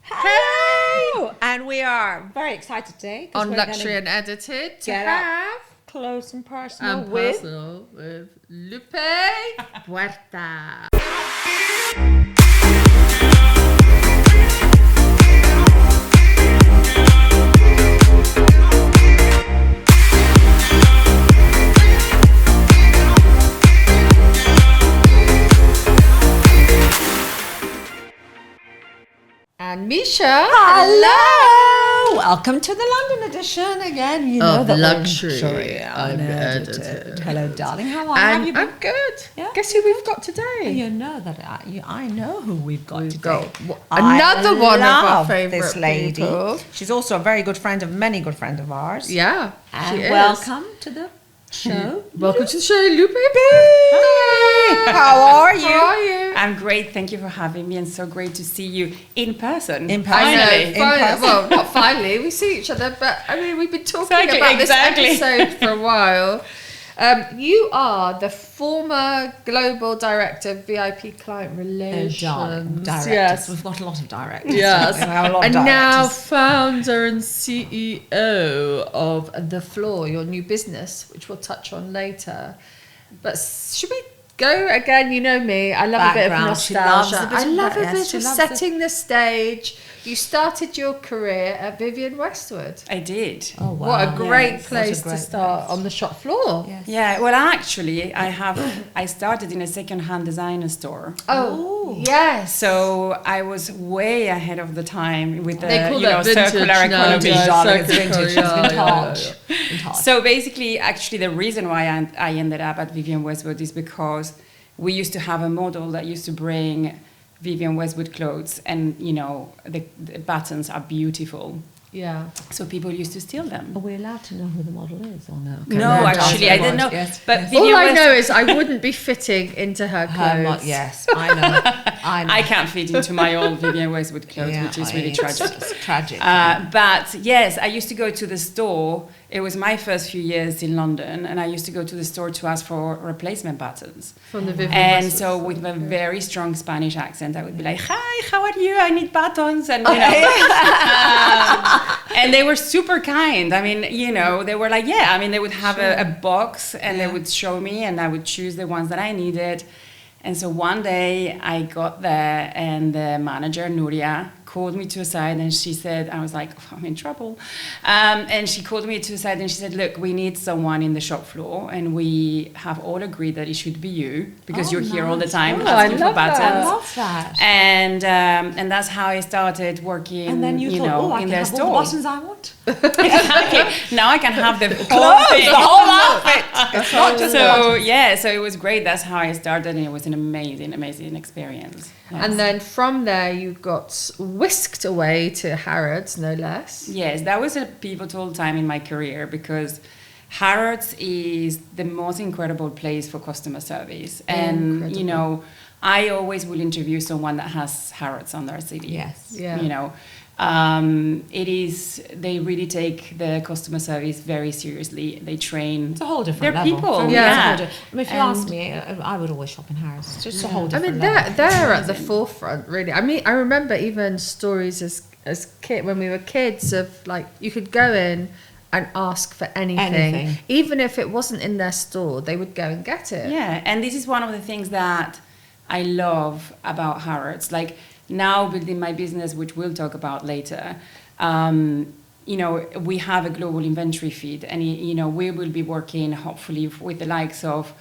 Hello! And we are very excited today on Luxury Unedited to have close and personal with Lupe Puerta. And Misha, hello! Welcome to the London edition again. You know of that Luxury Unedited. Hello, darling. How are And you? Been? I'm good. Yeah? Guess who we've got today? You know that I know who we've got today. Got another one of our favourite this lady. people. She's also a very good friend of many good friends of ours. Yeah, And she is. welcome to the show. Welcome to the show, Lupe. Hi. How are you? How are you? I'm great. Thank you for having me, and so great to see you in person. In person. I know, In person. well, not finally. We see each other, but I mean, we've been talking Exactly, about exactly. this episode for a while. You are the former global director of VIP client relations. Directors. Yes. We've got a lot of directors. Yes. We have a lot of And now directors. founder and CEO of The FLOORR, your new business, which we'll touch on later. But should we go again? You know me, I love a bit of Background. She loves nostalgia. a bit I of love that, a yes, bit she of loves setting the stage. You started your career at Vivienne Westwood. I did. Oh, wow. What a great Yes, place what a to great start place. on the shop floor. Yes. Yeah. Well, actually, I started in a second-hand designer store. Oh, yes. So I was way ahead of the time with the They call that vintage circular now, economy. yeah, genre. circular, Vintage. yeah, Vintage. Vintage. So basically, actually, the reason why I ended up at Vivienne Westwood is because we used to have a model that used to bring Vivienne Westwood clothes, and the buttons are beautiful. Yeah. So people used to steal them. Are we allowed to know who the model is or no? No, actually, I didn't know. Yes. But Yes. Vivienne All I West- know is I wouldn't be fitting into her clothes. Yes, I know. I know. I can't fit into my old Vivienne Westwood clothes, which is really tragic. It's tragic. But yes, I used to go to the store. It was my first few years in London, and I used to go to the store to ask for replacement buttons. From the Vivienne And Westwood so store. with a very strong Spanish accent, I would be like, "Hi, how are you? I need buttons," and and they were super kind. I mean, they were like, yeah. I mean, they would have a box, and they would show me, and I would choose the ones that I needed. And so one day I got there, and the manager, Nuria, called me to a side, and she said, I was like, I'm in trouble. And she called me to a side, and she said, look, we need someone in the shop floor, and we have all agreed that it should be you, because you're here all the time asking for buttons. I love that. And that's how I started working, And then you thought, I in can their have all store. the buttons I want. Exactly. Now I can have the whole Clothes, thing. the whole outfit. It's not just So yeah, so it was great. That's how I started, and it was an amazing experience. Yes. And then from there, you got whisked away to Harrods, no less. Yes, that was a pivotal time in my career, because Harrods is the most incredible place for customer service. And, Incredible. I always will interview someone that has Harrods on their CV. Yes. Yeah. They really take the customer service very seriously. They train. It's a whole different They're level. people, For me, yeah. it's a whole I mean, if you ask me, I would always shop in Hars. It's just a whole I different mean, level. they're at the forefront, really. I mean, I remember even stories as when we were kids of like you could go in and ask for anything, even if it wasn't in their store, they would go and get it. Yeah, and this is one of the things that I love about Harrods. Like now building my business, which we'll talk about later, we have a global inventory feed, and we will be working hopefully with the likes of,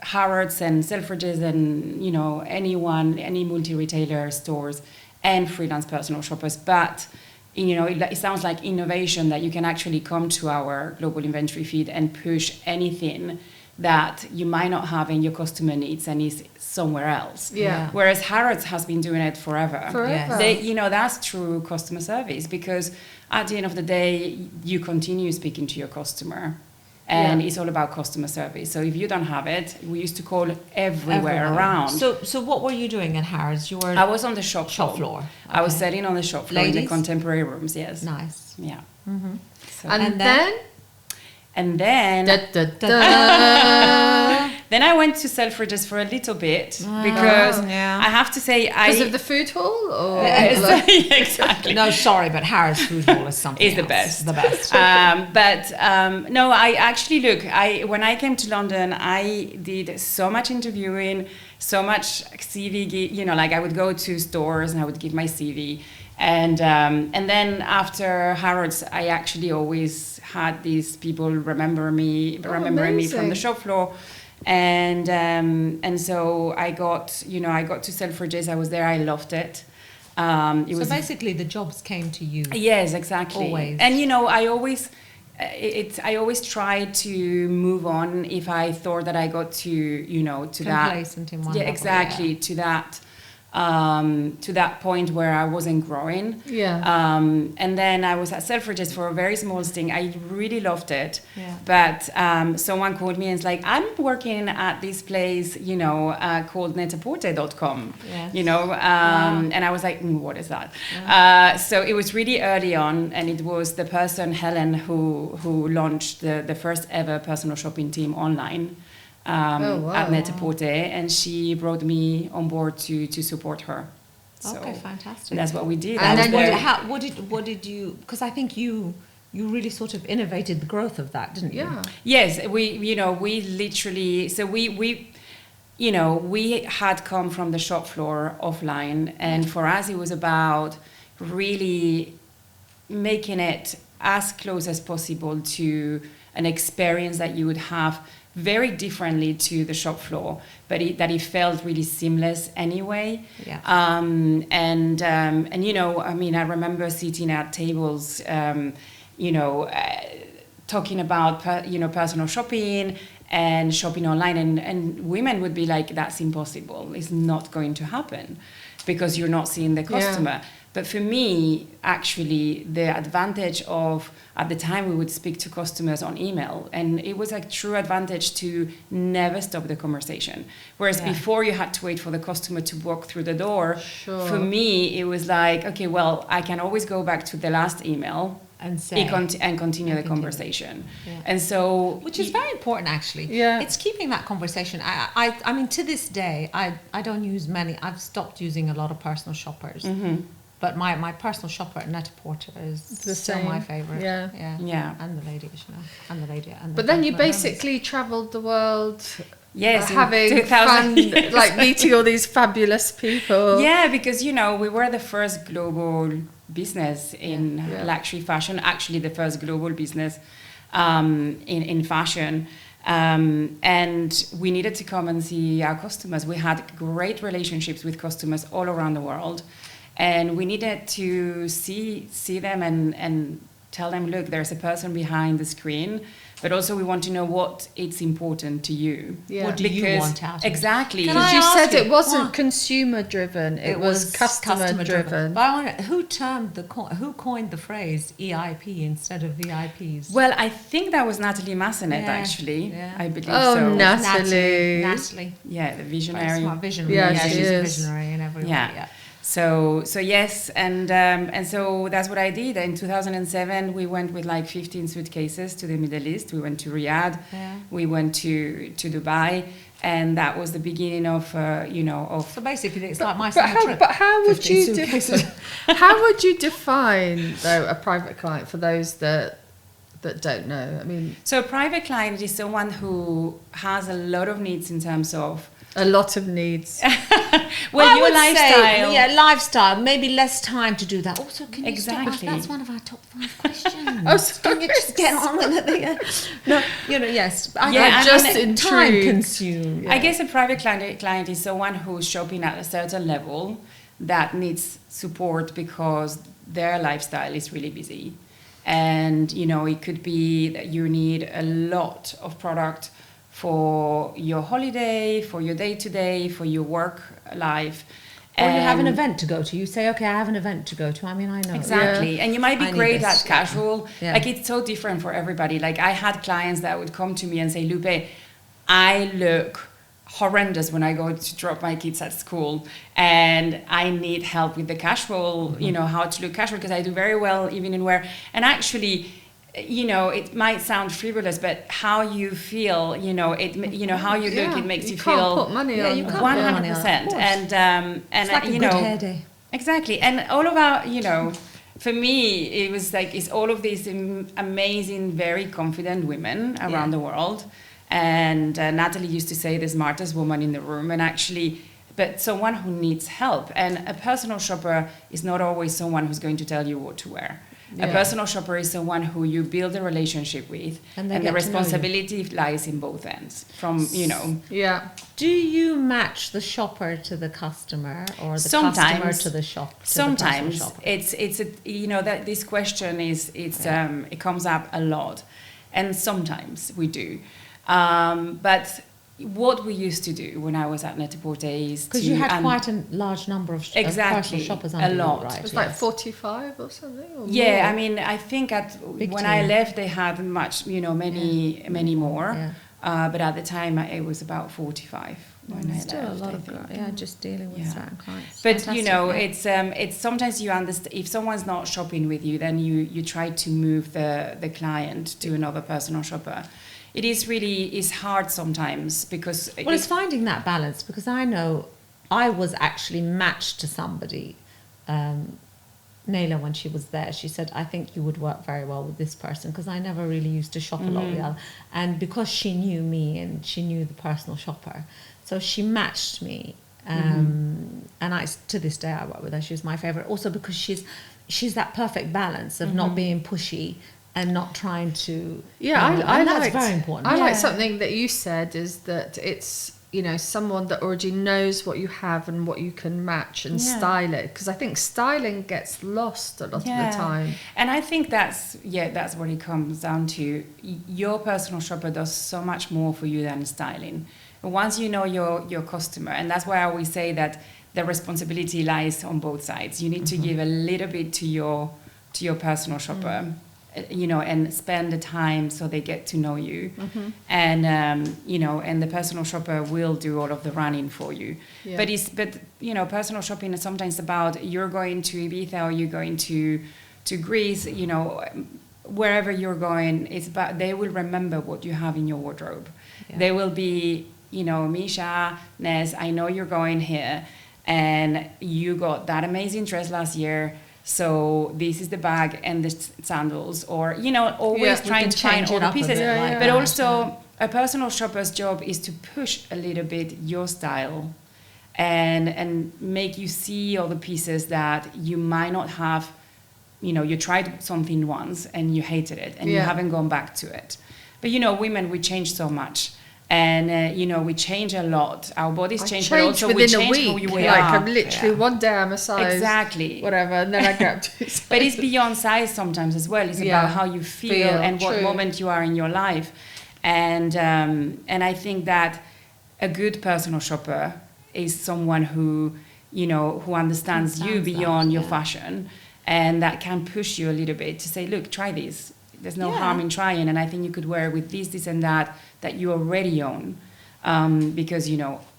Harrods and Selfridges and any multi-retailer stores and freelance personal shoppers. But it sounds like innovation that you can actually come to our global inventory feed and push anything that you might not have in your customer needs and is somewhere else. Yeah. Whereas Harrods has been doing it forever. Forever. That's true customer service, because at the end of the day, you continue speaking to your customer. And it's all about customer service. So if you don't have it, we used to call everywhere around. So what were you doing at Hars? I was on the shop floor. I was selling on the shop floor in the contemporary rooms, yes. Nice. Yeah. Mm-hmm. So, And then And then Da, da, da. Then I went to Selfridges for a little bit because I have to say because of the food hall, or exactly. No, sorry, but Hars food hall is something. Is the best. The best. No, I actually when I came to London, I did so much interviewing, so much CV. You know, like I would go to stores and I would give my CV. And then after Harrods, I actually always had these people remembering me from the shop floor, and so I got to Selfridges. I was there. I loved it. So basically, the jobs came to you. Yes, exactly. Always. And I always try to move on if I thought that I got to Complacent in one level, exactly, to that point where I wasn't growing. And then I was at Selfridges for a very small stint. I really loved it. But someone called me and was like, I'm working at this place, called netaporte.com. And I was like, what is that? So it was really early on, and it was the person, Helen, who launched the first ever personal shopping team online. At Net-a-Porter, and she brought me on board to support her. So okay, fantastic. That's what we did. And then what did you? Because I think you really sort of innovated the growth of that, didn't you? Yeah. Yes, we literally. So we had come from the shop floor offline, and for us it was about really making it as close as possible to an experience that you would have very differently to the shop floor, but that it felt really seamless anyway. I remember sitting at tables, talking about personal shopping and shopping online, and women would be like, that's impossible, it's not going to happen because you're not seeing the customer. But for me, actually, the advantage of, at the time, we would speak to customers on email, and it was a true advantage to never stop the conversation. Whereas before, you had to wait for the customer to walk through the door. Sure. For me, it was like, okay, well, I can always go back to the last email and continue the conversation. And so, which is very important, actually. It's keeping that conversation. I mean, to this day, I don't use many. I've stopped using a lot of personal shoppers. But my personal shopper at Net-a-Porter is still my favourite. Yeah. And the ladies, and the lady. But then you basically travelled the world. Yes, having fun, like meeting all these fabulous people. Yeah, because we were the first global business in luxury fashion. Actually, the first global business in fashion. And we needed to come and see our customers. We had great relationships with customers all around the world. And we needed to see them and tell them, look, there's a person behind the screen, but also we want to know what it's important to you. What do you want out of it? Exactly. Because you said it wasn't consumer driven, it was customer driven. But I wonder, who coined the phrase EIP instead of VIPs? Well, I think that was Natalie Massenet, actually. I believe so. Oh, Natalie. Yeah, the visionary. Smart visionary. Yeah, she's she a is. visionary in every way. Yeah. So yes, and so that's what I did. In 2007, we went with like 15 suitcases to the Middle East. We went to Riyadh, we went to Dubai, and that was the beginning of So basically, it's like my summer trip. But how would you define though a private client for those that don't know? I mean, so a private client is someone who has a lot of needs in terms of. A lot of needs. Well, your lifestyle. Say, lifestyle. Maybe less time to do that. Also, can you Exactly. stop? That's one of our top 5 questions. Oh, sorry. Can you just get on with it? No, yes. I'm intrigued. Time consumed. I guess a private client is someone who's shopping at a certain level that needs support because their lifestyle is really busy. And, it could be that you need a lot of product for your holiday, for your day-to-day, for your work life. Or you have an event to go to. You say, okay, I have an event to go to. I mean, I know. Exactly. Yeah. And you might be great at casual. Yeah. Like, it's so different for everybody. Like, I had clients that would come to me and say, Lupe, I look horrendous when I go to drop my kids at school and I need help with the casual, how to look casual, because I do very well even in wear. And actually, it might sound frivolous, but how you feel, how you look, it makes you feel. You can't put money on. You can't 100%. And it's like a good hair day. Exactly. And all of our, for me, it was like, it's all of these amazing, very confident women around the world. And Natalie used to say the smartest woman in the room, and actually, but someone who needs help. And a personal shopper is not always someone who's going to tell you what to wear. Yeah. A personal shopper is someone who you build a relationship with, and the responsibility lies in both ends. Yeah. Do you match the shopper to the customer, or the customer to the shop? Sometimes that this question it comes up a lot, and sometimes we do. But what we used to do when I was at Net-a-Porter is because you had quite a large number of personal shoppers under a lot. You, right? It was like 45 or something. Or yeah, more. I mean, I think when I left, they had many more. Yeah. But at the time, it was about 45 when I left. Still a lot of just dealing with certain clients. But it's sometimes you understand if someone's not shopping with you, then you try to move the client to another personal shopper. It is hard sometimes because... it's finding that balance, because I know I was actually matched to somebody. Naila, when she was there, she said, I think you would work very well with this person, because I never really used to shop a lot with her. And because she knew me and she knew the personal shopper, so she matched me. And to this day, I work with her. She was my favourite. Also because she's that perfect balance of not being pushy and not trying to... that's very important. I like something that you said, is that it's, someone that already knows what you have and what you can match and style it. Because I think styling gets lost a lot of the time. And I think that's what it comes down to. Your personal shopper does so much more for you than styling. Once you know your customer, and that's why I always say that the responsibility lies on both sides. You need to give a little bit to your personal shopper. And spend the time so they get to know you, and and the personal shopper will do all of the running for you. Yeah. But personal shopping is sometimes about, you're going to Ibiza or you're going to Greece, wherever you're going. It's about, they will remember what you have in your wardrobe. Yeah. They will be, Misha, Nez, I know you're going here, and you got that amazing dress last year. So this is the bag and the sandals, or always trying to find all the pieces. But also, a personal shopper's job is to push a little bit your style, and make you see all the pieces that you might not have. You tried something once and you hated it, and you haven't gone back to it. But women, we change so much. And we change a lot. Our bodies change, but also we change who we are. I'm literally one day I'm a size whatever, and then I go up to size. But it's beyond size sometimes as well. It's about how you feel and what moment you are in your life. And I think that a good personal shopper is someone who who understands you beyond your fashion, and that can push you a little bit to say, look, try this. There's no harm in trying, and I think you could wear it with this and that you already own, because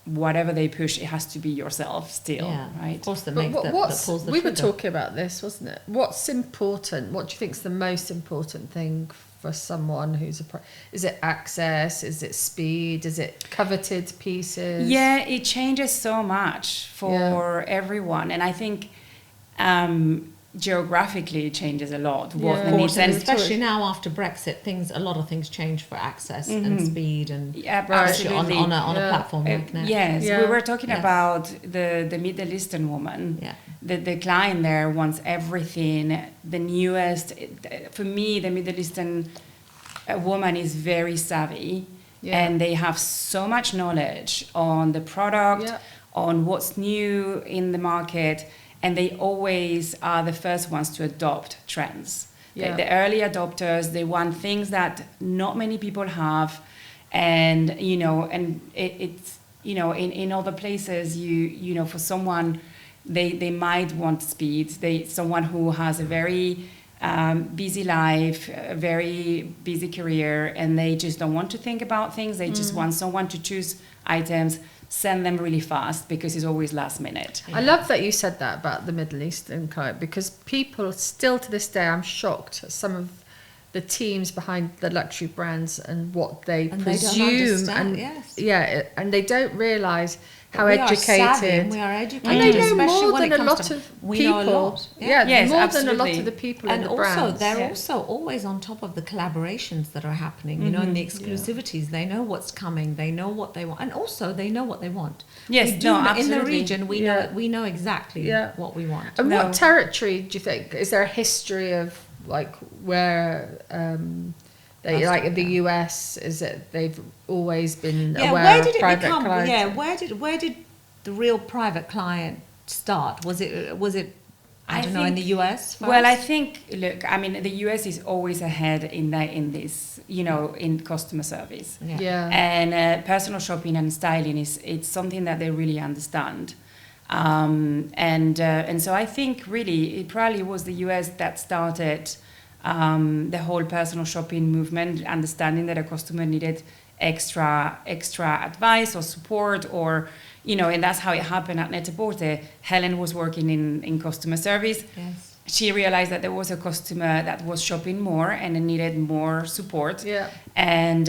whatever they push, it has to be yourself still, right? Of course, that pulls the we were talking about this, wasn't it? What's important? What do you think is the most important thing for someone who's is it access? Is it speed? Is it coveted pieces? Yeah, it changes so much for everyone, and I think. Geographically it changes a lot. Especially now after Brexit, a lot of things change for access and speed, and absolutely on a platform like that. Yes, we were talking about the Middle Eastern woman. Yeah. The client there wants everything, the newest. For me, the Middle Eastern woman is very savvy, and they have so much knowledge on the product, on what's new in the market. And they always are the first ones to adopt trends. Yeah. The early adopters, they want things that not many people have. And, it's, in other places, for someone, they might want speed. Someone who has a very busy life, a very busy career, and they just don't want to think about things. They just want someone to choose items, send them really fast, because it's always last minute. I love that you said that about the Middle Eastern client, because people still to this day, I'm shocked at some of the teams behind the luxury brands and what they And presume, they don't understand, and yes. and they don't realise how we educated. Are savvy and we are educated, and they know especially more when than it a comes lot to, of we people. know a lot. Yes, more absolutely. than a lot of the people And in the also, brands. they're also always on top of the collaborations that are happening, you know, and the exclusivities. They know what's coming. They know what they want, and also they know what they want. Yes, we do know, absolutely. in the region, we know exactly what we want. And what territory do you think? Is there a history of like where they like in the US? Is it they've always been aware where did of private it become? clients? Yeah, where did the real private client start? Was it I don't know, in the US first? Well, I think, look, I mean, the US is always ahead in this, you know, in customer service. Yeah. And personal shopping and styling it's something that they really understand. And so I think really it probably was the US that started the whole personal shopping movement, understanding that a customer needed extra advice or support, or you know, and that's how it happened at Net-a-Porter. Helen was working in customer service. Yes. She realized that there was a customer that was shopping more and needed more support. Yeah. And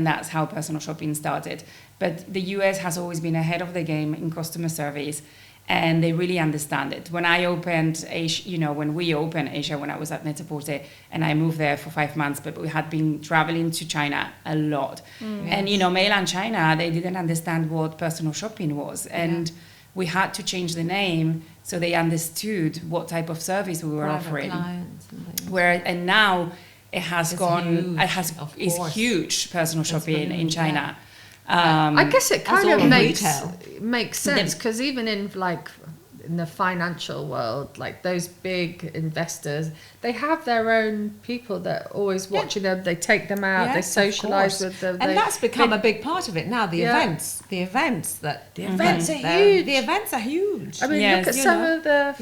that's how personal shopping started. But the US has always been ahead of the game in customer service, and they really understand it. When I opened Asia, you know, when we opened Asia, when I was at Net-a-Porter, and I moved there for 5 months, but we had been traveling to China a lot. And, you know, mainland China, they didn't understand what personal shopping was. And we had to change the name so they understood what type of service we were Private offering. clients and things. And now it has Huge, it's huge personal shopping in China. I guess it kind of retail. makes sense, because even in like in the financial world, like those big investors, they have their own people that are always watching them. They take them out, they socialise with them, and that's become a big part of it now. The events are huge. The events are huge. I mean, look at some of the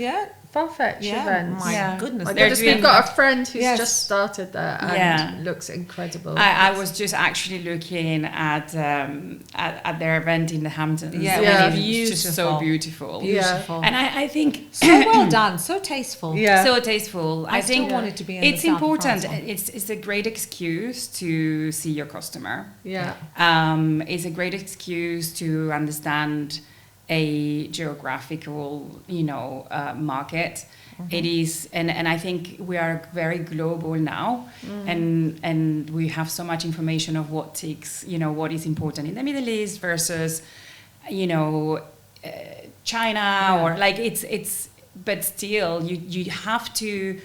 Farfetch events. My goodness. We've got a friend who's just started there and looks incredible. I was just actually looking at their event in the Hamptons. It's just so beautiful. And I think so well done, so tasteful. So tasteful. I think want it to be in it's the South of important. France. It's a great excuse to see your customer. It's a great excuse to understand a geographical, you know, market. It is, and I think we are very global now, and we have so much information of what takes, you know, what is important in the Middle East versus, you know, China or like it's, but still you have to.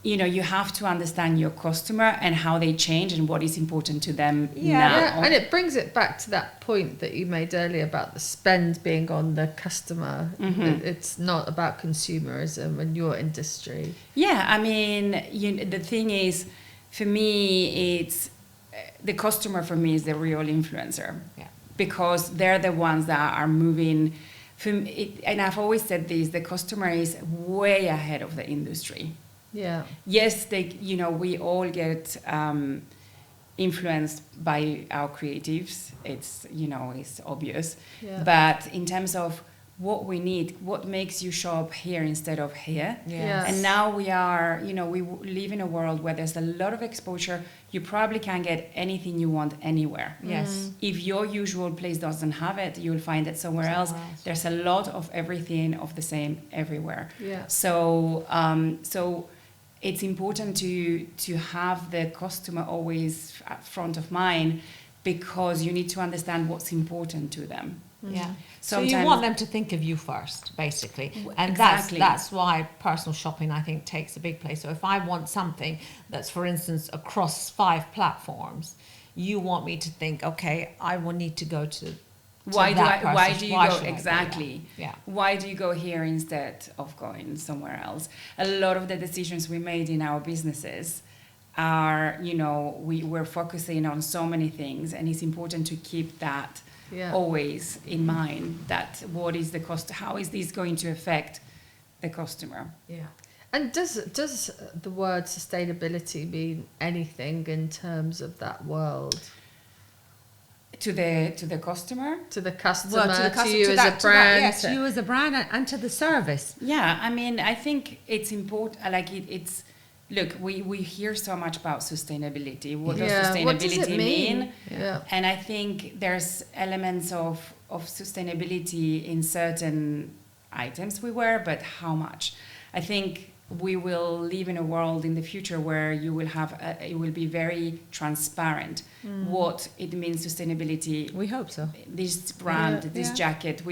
You know, you have to understand your customer and how they change and what is important to them now. And it brings it back to that point that you made earlier about the spend being on the customer. It's not about consumerism in your industry. Yeah, I mean, the thing is, for me, it's the customer. For me, is the real influencer. Because they're the ones that are moving. And I've always said this: the customer is way ahead of the industry. Yes, we all get influenced by our creatives. It's, you know, it's obvious. But in terms of what we need, what makes you shop here instead of here. And now we are, you know, we live in a world where there's a lot of exposure. You probably can get anything you want anywhere. If your usual place doesn't have it, you'll find it somewhere else. There's a lot of everything of the same everywhere. So it's important to have the customer always at front of mind, because you need to understand what's important to them. So you want them to think of you first, basically. And that's why personal shopping, I think, takes a big place. So if I want something that's, for instance, across 5 platforms, you want me to think, okay, I will need to go to why do you go here instead of going somewhere else? A lot of the decisions we made in our businesses are, you know, we're focusing on so many things, and it's important to keep that always in mind, that what is the cost, how is this going to affect the customer. And does the word sustainability mean anything in terms of that world? To the customer? To the customer, to you as a brand. Yes, you as a brand, and to the service. Yeah, I mean, I think it's important, like it's look, we hear so much about sustainability. What does sustainability mean? Yeah. And I think there's elements of sustainability in certain items we wear, but how much? I think we will live in a world in the future where you will have it will be very transparent what it means sustainability. We hope so. This brand, this jacket,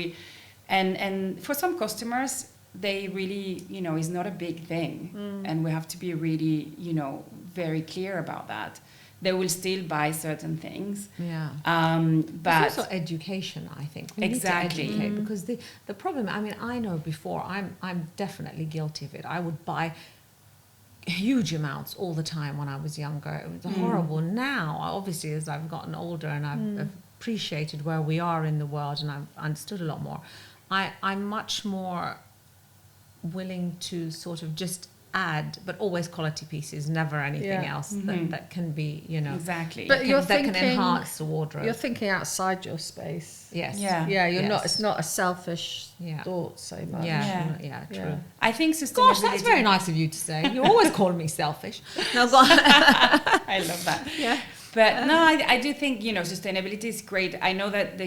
and for some customers, they really, is not a big thing, and we have to be really, very clear about that. They will still buy certain things. Yeah. But it's also education, I think. We exactly. need to educate, because the problem, I mean, I know before, I'm definitely guilty of it. I would buy huge amounts all the time when I was younger. It was horrible. Now, obviously, as I've gotten older and I've appreciated where we are in the world and I've understood a lot more, I'm much more willing to sort of just add, but always quality pieces, never anything else that can be, exactly. But that can enhance the wardrobe. You're thinking outside your space. Yes. Yeah. You're not. It's not a selfish thought so much. Yeah. True. I think sustainability. Gosh, that's very nice of you to say. You always call me selfish. No, go on. I love that. Yeah. But no, I do think sustainability is great. I know that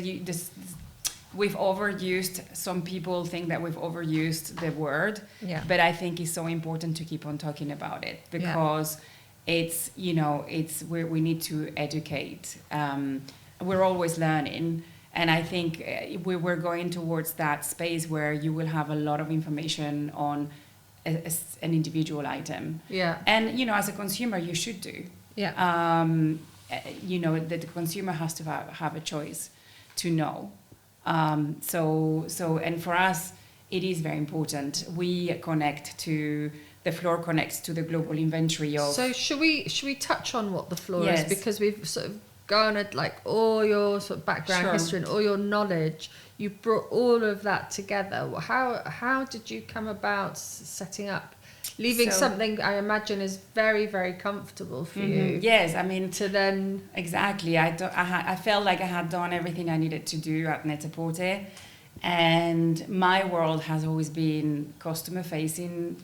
we've overused. Some people think that we've overused the word. Yeah. But I think it's so important to keep on talking about it, because it's we need to educate. We're always learning, and I think we're going towards that space where you will have a lot of information on an individual item. Yeah. And as a consumer, you should do. Yeah. That the consumer has to have a choice to know. And for us, it is very important. We connect to the FLOORR connects to the global inventory of. So should we touch on what the FLOORR Yes. is, because we've sort of garnered like all your sort of background history and all your knowledge. You brought all of that together. How did you come about setting up? Leaving something I imagine is very, very comfortable for you. Yes, I mean to then exactly. I felt like I had done everything I needed to do at Net-a-Porter, and my world has always been customer facing.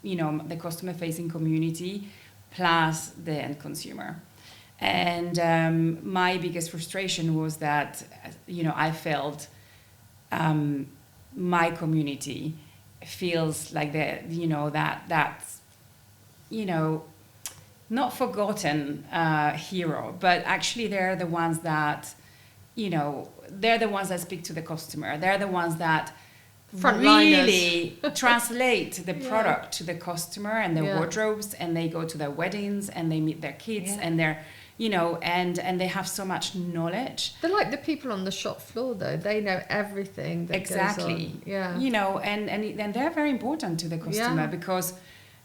The customer facing community plus the end consumer, and my biggest frustration was that I felt my community feels like that's not forgotten hero, but actually they're the ones that speak to the customer. They're the ones that really translate the product to the customer and their wardrobes, and they go to their weddings and they meet their kids and they're and they have so much knowledge. They're like the people on the shop floor, though. They know everything that goes on. Yeah. And they're very important to the customer because,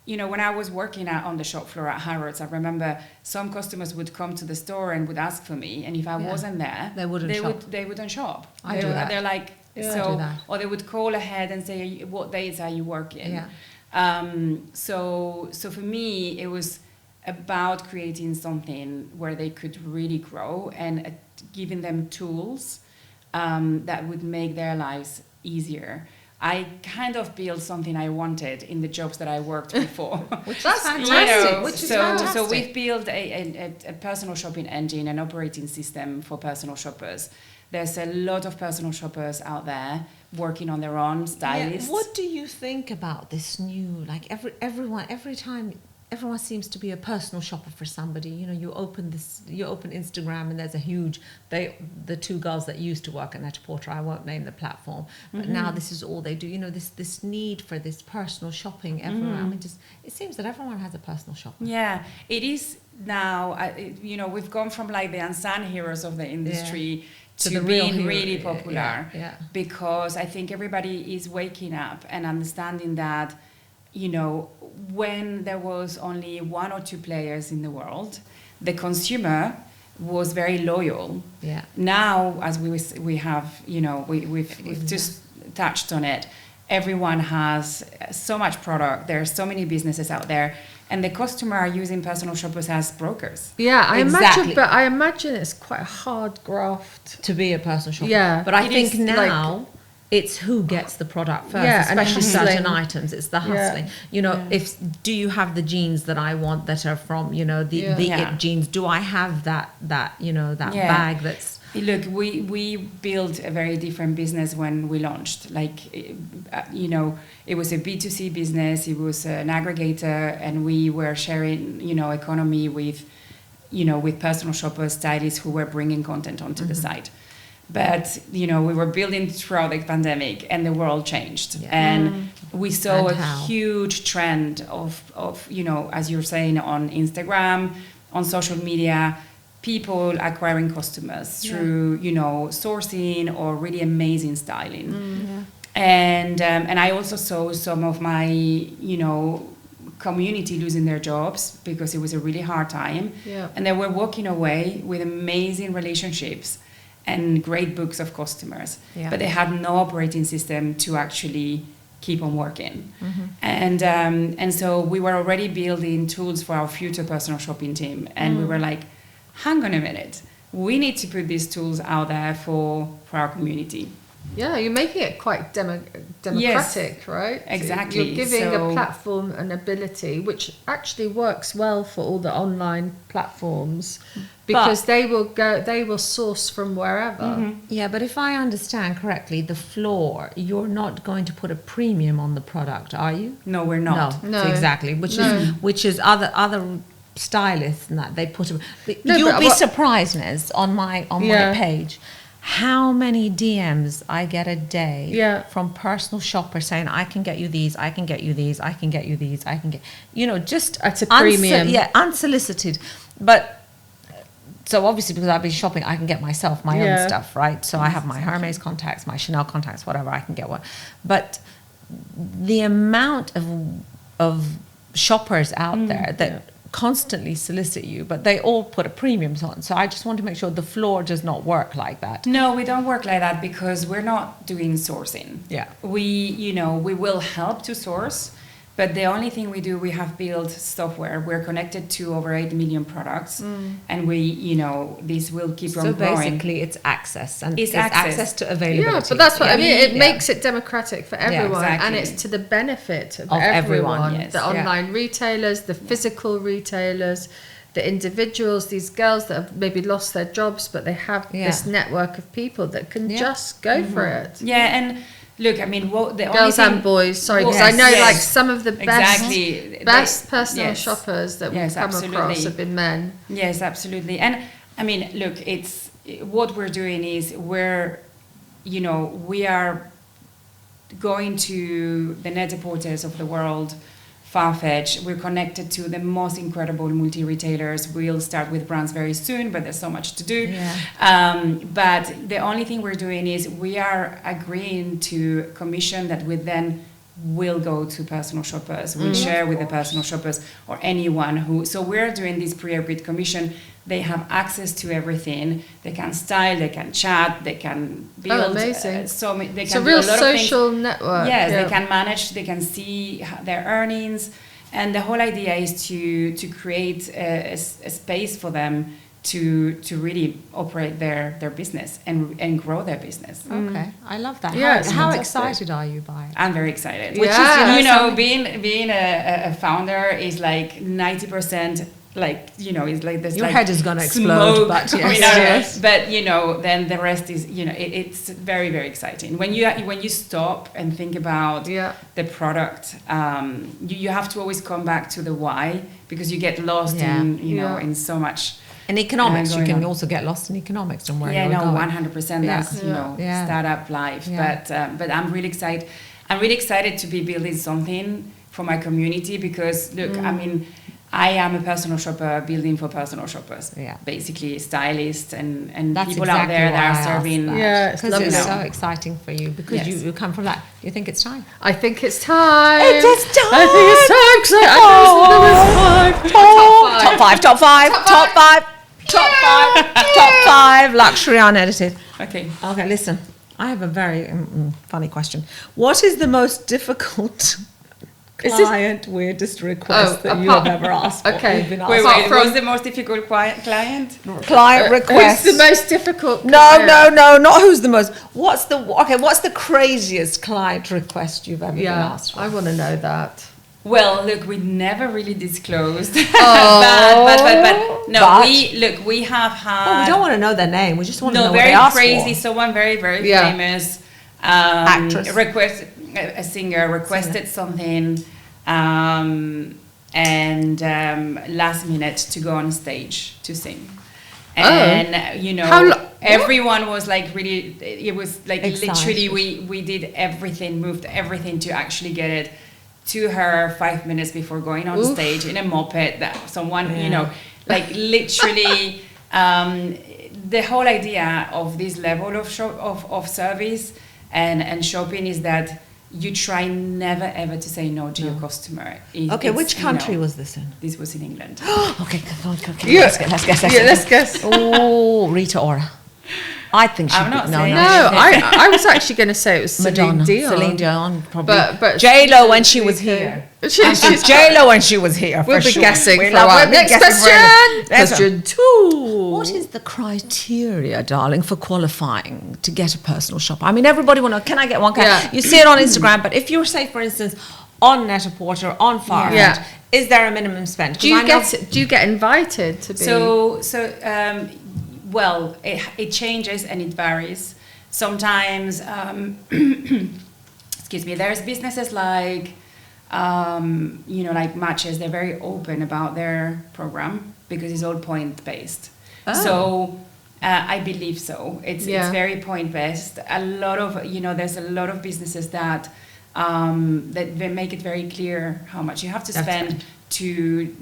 when I was working on the shop floor at Hars, I remember some customers would come to the store and would ask for me, and if I wasn't there, they wouldn't shop. I do that. They're like, or they would call ahead and say, what days are you working? Yeah. So for me, it was about creating something where they could really grow and giving them tools that would make their lives easier. I kind of built something I wanted in the jobs that I worked before. Which is fantastic. So we've built a personal shopping engine, an operating system for personal shoppers. There's a lot of personal shoppers out there working on their own, stylists. Yeah. What do you think about this new, like every time everyone seems to be a personal shopper for somebody. You open Instagram and there's a huge, the two girls that used to work at Net-a-Porter, I won't name the platform, but now this is all they do. This need for this personal shopping everywhere. I mean, it seems that everyone has a personal shopper. Yeah, it is now. We've gone from like the unsung heroes of the industry to being really popular. Because I think everybody is waking up and understanding that, when there was only one or two players in the world, the consumer was very loyal. Yeah. Now, as we have, we've just touched on it. Everyone has so much product. There are so many businesses out there, and the customer are using personal shoppers as brokers. Yeah, I imagine it's quite a hard graft to be a personal shopper. Yeah, but I think now it's who gets the product first, Yeah, especially and certain items. It's the hustling. You know, do you have the jeans that I want that are from, you know, the it jeans? Do I have that you know, that bag that's... Look, we built a very different business when we launched. Like, you know, it was a B2C business. It was an aggregator, and we were sharing, you know, economy with, you know, with personal shoppers, stylists who were bringing content onto the site. But, you know, we were building throughout the pandemic, and the world changed. And we saw a huge trend of, you know, as you're saying, on Instagram, on social media, people acquiring customers through, you know, sourcing or really amazing styling. And I also saw some of my, you know, community losing their jobs because it was a really hard time. And they were walking away with amazing relationships and great books of customers. But they had no operating system to actually keep on working. And so we were already building tools for our future personal shopping team. And we were like, hang on a minute, we need to put these tools out there for our community. Yeah, you're making it quite democratic, right? Exactly. You're giving a platform an ability, which actually works well for all the online platforms, because they will source from wherever. Yeah, but if I understand correctly, the FLOORR, you're not going to put a premium on the product, are you? No, we're not. No. Exactly, which is other stylists and that they put. You'll be surprised, Nez, on my page, how many DMs I get a day from personal shoppers saying, I can get you these, I can get you these, I can get you these, I can get, you know, just at a premium. Unsolicited. But so obviously, because I've been shopping, I can get myself my own stuff, right? So I have my Hermes contacts, my Chanel contacts, whatever, I can get one. But the amount of shoppers out there that constantly solicit you, but they all put a premium on. So I just want to make sure the FLOORR does not work like that. No, we don't work like that because we're not doing sourcing. We will help to source, but the only thing we do, we have built software. We're connected to over 8 million products, and we, you know, this will keep on growing. So basically, it's access, and it's access to availability. Yeah, but that's what I mean. It makes it democratic for everyone, and it's to the benefit of everyone. The online retailers, the physical retailers, the individuals, these girls that have maybe lost their jobs, but they have this network of people that can just go for it. Yeah, and look, I mean, the girls and boys. Sorry, because I know like some of the best personal shoppers that we've come across have been men. Yes, absolutely. And I mean, look, it's what we're doing is we are going to the Net-a-Porters of the world. Farfetch, we're connected to the most incredible multi-retailers. We'll start with brands very soon, but there's so much to do. But the only thing we're doing is we are agreeing to commission that we then will go to personal shoppers. We'll share with the personal shoppers or anyone who. So we're doing this pre-agreed commission. They have access to everything. They can style, they can chat, they can build. Oh, amazing. They can it's a do real a lot social of things. network. Yes, they can manage, they can see their earnings. And the whole idea is to create a space for them to really operate their business and grow their business. Okay, I love that. Yeah, how excited are you by it? I'm very excited. Which is, being a founder is like 90%. Like, you know, it's like this. Your like head is going to explode, but yes. But you know, then the rest is, you know, it's very, very exciting. When you stop and think about the product, you have to always come back to the why, because you get lost in in so much. In economics, you can also get lost in economics and where you're going. 100%. That's startup life. Yeah. But I'm really excited. I'm really excited to be building something for my community because look, I mean, I am a personal shopper building for personal shoppers. Yeah. Basically, stylists and people exactly out there that are serving. Because it's so exciting for you because you come from that. Do you think it's time? I think it's time. It is time. I think it's so exciting. Top five luxury unedited. Okay, listen. I have a very funny question. What is the most difficult client weirdest request that you have ever asked for? Okay. Wait, what's the most difficult client? Client request. Who's the most difficult No, client? not who's the most. What's the craziest client request you've ever been asked for? I want to know that. Well, look, we never really disclosed. Oh. We have had. Oh, we don't want to know their name. We just want to know what very they asked crazy. for. Someone very famous Actress. a singer requested something, and last minute to go on stage to sing. And everyone was like really. It was like excited. literally we did everything, moved everything to actually get it to her 5 minutes before going on stage in a moped that someone, like literally, the whole idea of this level of service and shopping is that you try never ever to say no to your customer. Which country was this in? This was in England. Okay, let's guess. Oh, Rita Ora. I think she. I'm not saying. I was actually going to say it was Madonna. Celine Dion, probably. But J-Lo when she was here. J-Lo when she was here. We'll be sure. guessing We're for a while. Next question. Question 2. What is the criteria, darling, for qualifying to get a personal shopper? I mean, everybody will know. Can I get one? You see it on Instagram, but if you're, say, for instance, on Net-a-Porter, on FLOORR, is there a minimum spend? Do you get invited to be? Well, it changes and it varies. Sometimes, excuse me, there's businesses like, like Matches, they're very open about their program because it's all point-based. Oh. So I believe so. It's very point-based. A lot of, there's a lot of businesses that they make it very clear how much you have to spend to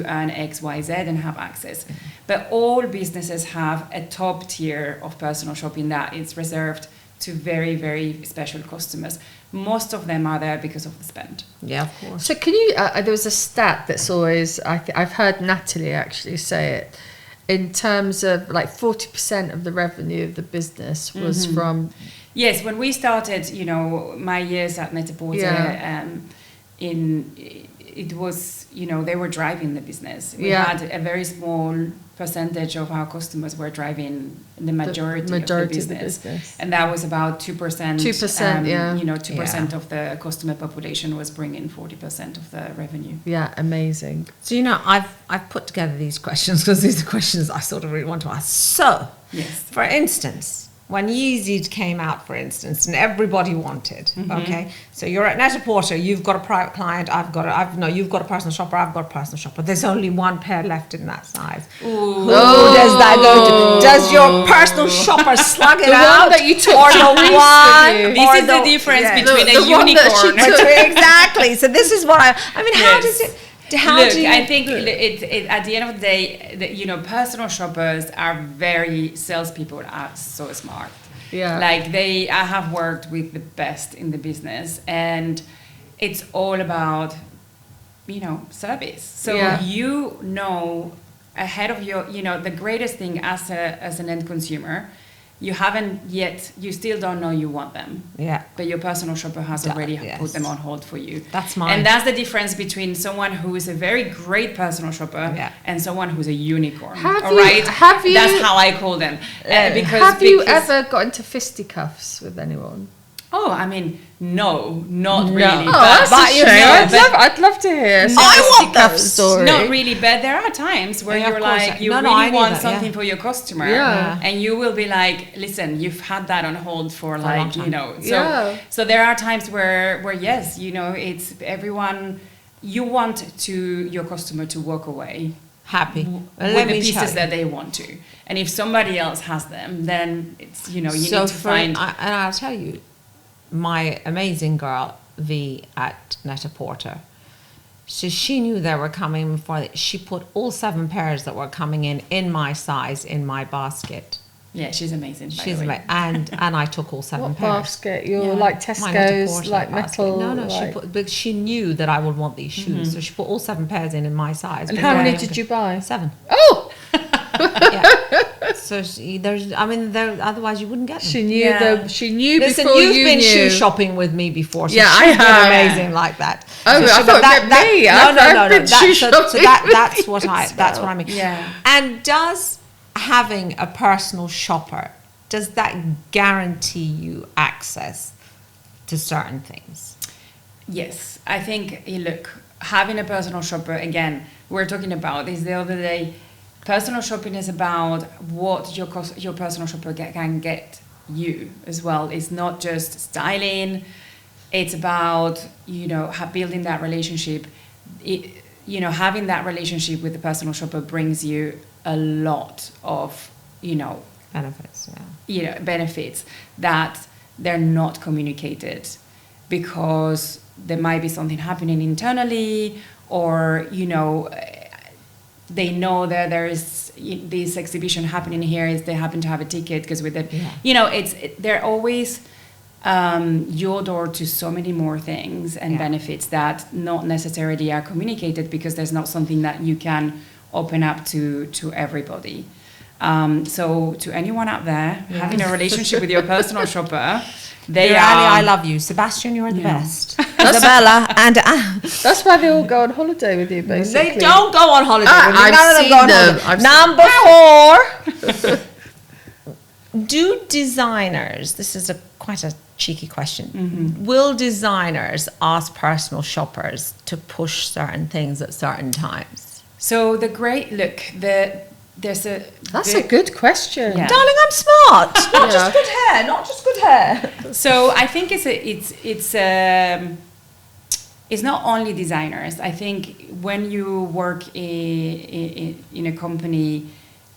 earn X, Y, Z and have access. But all businesses have a top tier of personal shopping that is reserved to very, very special customers. Most of them are there because of the spend. Yeah, of course. So can you, there was a stat that's always, I've heard Natalie actually say it, in terms of like 40% of the revenue of the business was from... Yes, when we started, my years at Net-a-Porter, it was, they were driving the business. We had a very small percentage of our customers were driving the majority of the business. And that was about 2%. 2%, 2% of the customer population was bringing 40% of the revenue. Yeah, amazing. So, I've put together these questions because these are questions I sort of really want to ask. So, for instance, when Yeezy came out, for instance, and everybody wanted, okay? So you're at Net-a-Porter, you've got a private client, you've got a personal shopper, I've got a personal shopper. There's only one pair left in that size. Who does that go to? Does your personal shopper slug it out? The one that you took or the one? This is the difference between a unicorn. Exactly. So this is what how does it... I think at the end of the day, personal shoppers are salespeople are so smart. Yeah. Like I have worked with the best in the business, and it's all about, service. So ahead of your, the greatest thing as an end consumer, you still don't know you want them. Yeah. But your personal shopper has already put them on hold for you. That's mine. And that's the difference between someone who is a very great personal shopper and someone who's a unicorn. That's how I call them. Have you ever got into fisticuffs with anyone? Oh, I mean, no, not really. Oh, that's a shame. I'd love to hear. I want that story. Not really, but there are times where you're like, you really want something for your customer, and you will be like, listen, you've had that on hold for like, So there are times where yes, it's everyone. You want your customer to walk away happy with the pieces that they want to, and if somebody else has them, then it's you need to find. And I'll tell you. My amazing girl, V at Net-a-Porter. So she knew they were coming she put all 7 pairs that were coming in my size in my basket. Yeah, she's amazing. She's amazing. And I took all 7 pairs. Basket? You're like Tesco's, like metal. No, she knew that I would want these shoes. So she put all 7 pairs in my size. And how many did you buy? 7. Oh! So otherwise you wouldn't get them. She knew Listen, before you've you been knew. shoe shopping with me before. So Yeah, she's I have. been amazing like that. Oh, so I thought it meant me. No. That's what I mean. Yeah. And does having a personal shopper, does that guarantee you access to certain things? Yes, I think, look, having a personal shopper, again, we were talking about this the other day. Personal shopping is about what your personal shopper can get you as well. It's not just styling. It's about, building that relationship. Having that relationship with the personal shopper brings you a lot of, Benefits, benefits that they're not communicated, because there might be something happening internally, or they know that there is this exhibition happening here, is they happen to have a ticket because with it, they're always your door to so many more things and benefits that not necessarily are communicated, because there's not something that you can open up to everybody. So to anyone out there having a relationship with your personal shopper, Ali, I love you. Sebastian, you're the best. Isabella and That's why they all go on holiday with you, basically. they don't go on holiday with me. None of them go on holiday. Number 4. Do designers, this is quite a cheeky question, will designers ask personal shoppers to push certain things at certain times? So that's a good question. Yeah. Darling, I'm smart. Not just good hair. So I think it's not only designers. I think when you work in a company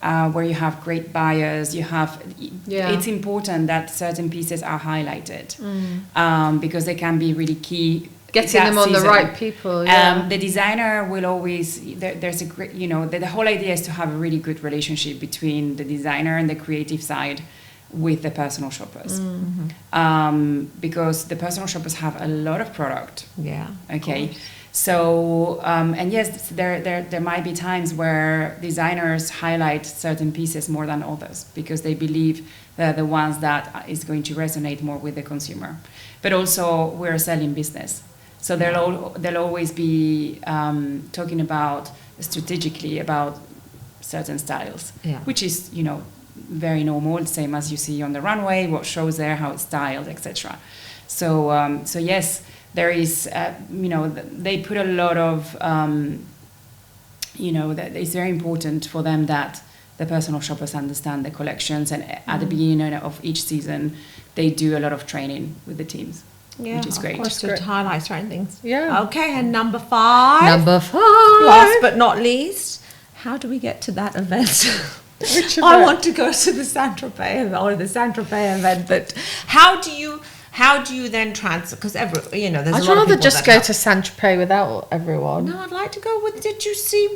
where you have great buyers, it's important that certain pieces are highlighted, because they can be really key. Getting them on the right people. The designer will always, there's a great, the whole idea is to have a really good relationship between the designer and the creative side with the personal shoppers. Because the personal shoppers have a lot of product. Yeah. Okay. So, and yes, there might be times where designers highlight certain pieces more than others, because they believe they're the ones that is going to resonate more with the consumer. But also, we're a selling business. So they'll always be talking about strategically about certain styles, which is, very normal, same as you see on the runway, what shows there, how it's styled, etc. So yes, there is, they put a lot of, that it's very important for them that the personal shoppers understand the collections, and at the beginning of each season, they do a lot of training with the teams. Yeah, which is great. Of course, to highlight certain things. Yeah. Okay, and number 5. Last but not least, how do we get to that event? I want to go to the Saint-Tropez or the Saint-Tropez event, but how do you then transfer? Because there's a lot of people. I'd rather just go to Saint-Tropez without everyone. No, I'd like to go with. Did you see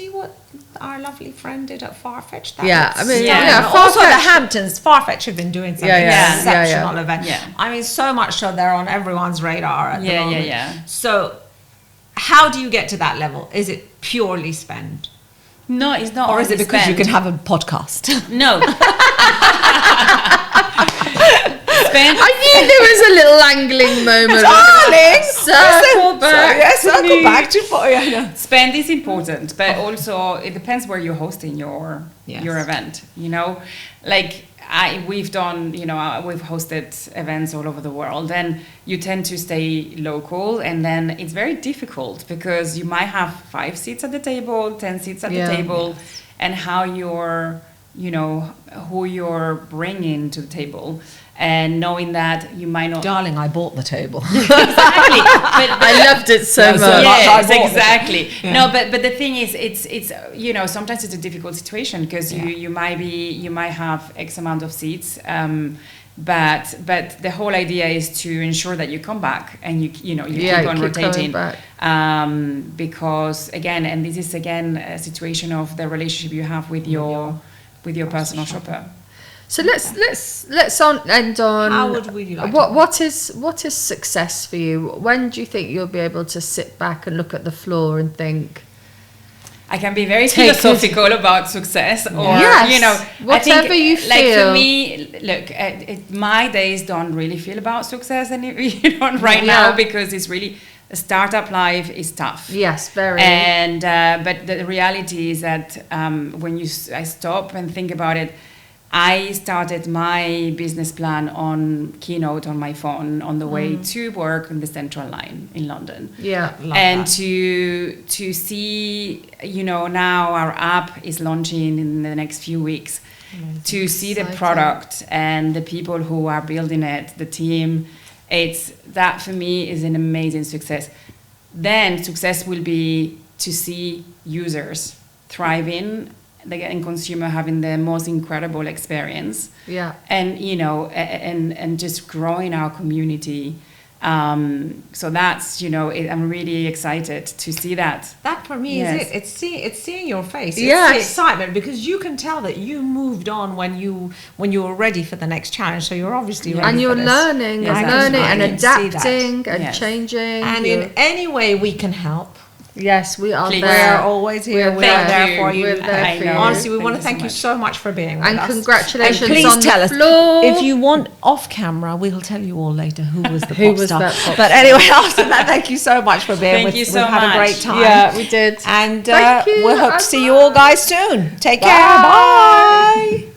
what our lovely friend did at Farfetch? Also the Hamptons. Farfetch have been doing something exceptional event. Yeah. I mean, so much so they're on everyone's radar at the moment. Yeah. So, how do you get to that level? Is it purely spend? No, it's not. Or is it because you can have a podcast? No. I knew there was a little angling moment. Darling! Circle back to Spend is important, but also it depends where you're hosting your event. We've hosted events all over the world, and you tend to stay local, and then it's very difficult because you might have 5 seats at the table, 10 seats at the table, and how you're, who you're bringing to the table. And knowing that you might not... Darling, I bought the table. Exactly. But I loved it so much. Yes, exactly. Yeah. No, but the thing is, it's sometimes it's a difficult situation because you might have X amount of seats, but the whole idea is to ensure that you come back and you keep on rotating. Because again, and this is again a situation of the relationship you have with your personal shopper. So let's end on. How would we like what is success for you? When do you think you'll be able to sit back and look at the floor and think, I can be very philosophical about success, or you know, whatever you feel. Like for me, look, my days don't really feel about success, and right now, because it's really startup life is tough. Yes, very. And but the reality is that when I stop and think about it, I started my business plan on Keynote on my phone on the way to work on the Central Line in London. Yeah, and to see, now our app is launching in the next few weeks. To see the product and the people who are building it, the team, that for me is an amazing success. Then success will be to see users thriving, and consumer having the most incredible experience. Yeah. And and just growing our community. So that's, I'm really excited to see that. That for me is it. It's seeing your face. It's the excitement, because you can tell that you moved on when you were ready for the next challenge. So you're obviously ready. And you're learning and adapting and yes. changing. And in any way we can help. Yes, we are Please. there. We're always here. We're there for you. We're there for you. Honestly, we want to thank you so much for being with us. And congratulations and please on tell the us, floor. if you want off camera, we'll tell you all later who was the pop star. That pop but anyway, after that, thank you so much for being with us. We've had a great time. Yeah, we did. And Thank you. we'll hope to see you all guys soon. Take care. Bye. Bye.